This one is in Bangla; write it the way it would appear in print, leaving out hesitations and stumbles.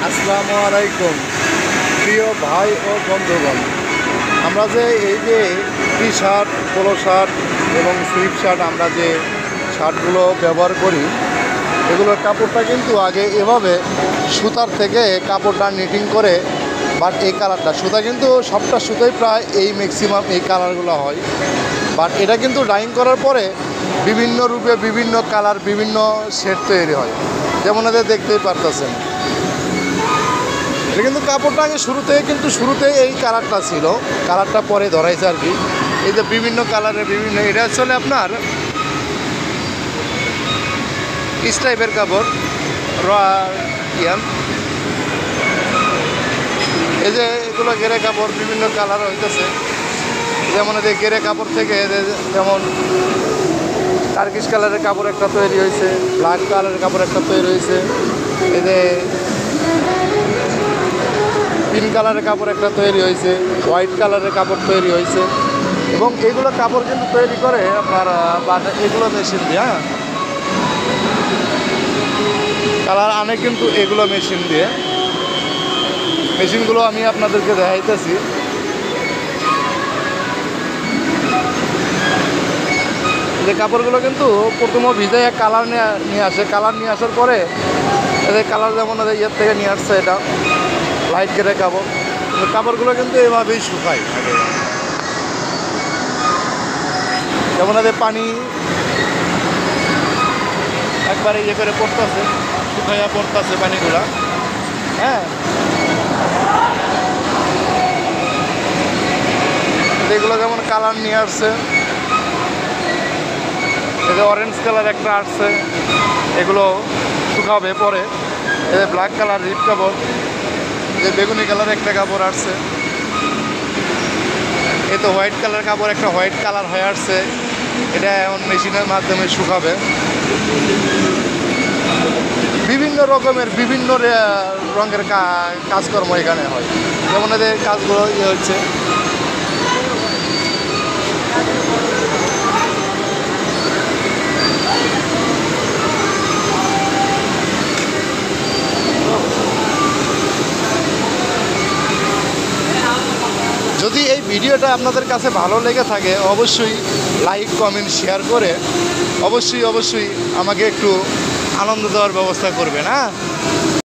আসসালামু আলাইকুম প্রিয় ভাই ও বন্ধুগণ। আমরা যে এই যে টি শার্ট, পোলো শার্ট এবং স্লিপ শার্ট আমরা যে শার্টগুলো ব্যবহার করি, এগুলোর কাপড়টা কিন্তু আগে এভাবে সুতার থেকে কাপড়টা নিটিং করে, বাট এই কালারটা সুতা কিন্তু সবটা সুতোই প্রায় এই ম্যাক্সিমাম এই কালারগুলো হয়। বাট এটা কিন্তু ডাইং করার পরে বিভিন্ন রূপে বিভিন্ন কালার বিভিন্ন শেড তৈরি হয়, যেমন এদের দেখতেই পারতেছেন। এটা কিন্তু কাপড়টা আগে শুরুতে এই কালারটা ছিল, কালারটা পরে ধরাইছে আর কি। এই যে বিভিন্ন কালারের বিভিন্ন, এটা আসলে আপনার স্ট্রাইপের কাপড় ইয়ান। এই যে এগুলো গেরে কাপড় বিভিন্ন কালার হইতেছে, যেমন এদের গেরে কাপড় থেকে যেমন টার্কিশ কালারের কাপড় একটা তৈরি হয়েছে, ব্ল্যাক কালারের কাপড় একটা তৈরি হয়েছে, এদের পিঙ্ক কালারের কাপড় একটা তৈরি হয়েছে, হোয়াইট কালারের কাপড় তৈরি হয়েছে। এবং এগুলো কাপড় কিন্তু তৈরি করে আপনার এগুলো মেশিন দিয়ে, হ্যাঁ কালার আনে কিন্তু এগুলো মেশিন দিয়ে। মেশিনগুলো আমি আপনাদেরকে দেখাইতেছি। যে কাপড়গুলো কিন্তু প্রথমে ভিজাইয়া কালার নিয়ে আসে, কালার নিয়ে আসার পরে এদের কালার যেমন এদের ইয়ের থেকে নিয়ে আসছে, এটা লাইট গেরে কাপড়। কাপড়গুলো কিন্তু এভাবেই শুকায়, যেমন এদের পানি একবারে ইয়ে করে পড়তেছে, শুকাইয়া পড়তেছে পানিগুলা, হ্যাঁ। এগুলো যেমন কালার নিয়ে আসছে, এদের অরেঞ্জ কালার একটা আসছে, এগুলো শুকাবে পরে। এদের ব্ল্যাক কালার রিপ কাপড়, যে বেগুনি কালার একটা কাপড় আসছে, এ তো হোয়াইট কালার কাপড় একটা হোয়াইট কালার হয়ে আসছে, এটা এখন মেশিনের মাধ্যমে শুকাবে। বিভিন্ন রকমের বিভিন্ন রঙের কাজকর্ম এখানে হয়, যেমন এদের কাজগুলো ইয়ে হচ্ছে। যদি এই ভিডিওটা আপনাদের কাছে ভালো লেগে থাকে, অবশ্যই লাইক কমেন্ট শেয়ার করে অবশ্যই আমাকে একটু আনন্দ দেওয়ার ব্যবস্থা করবেন, হ্যাঁ।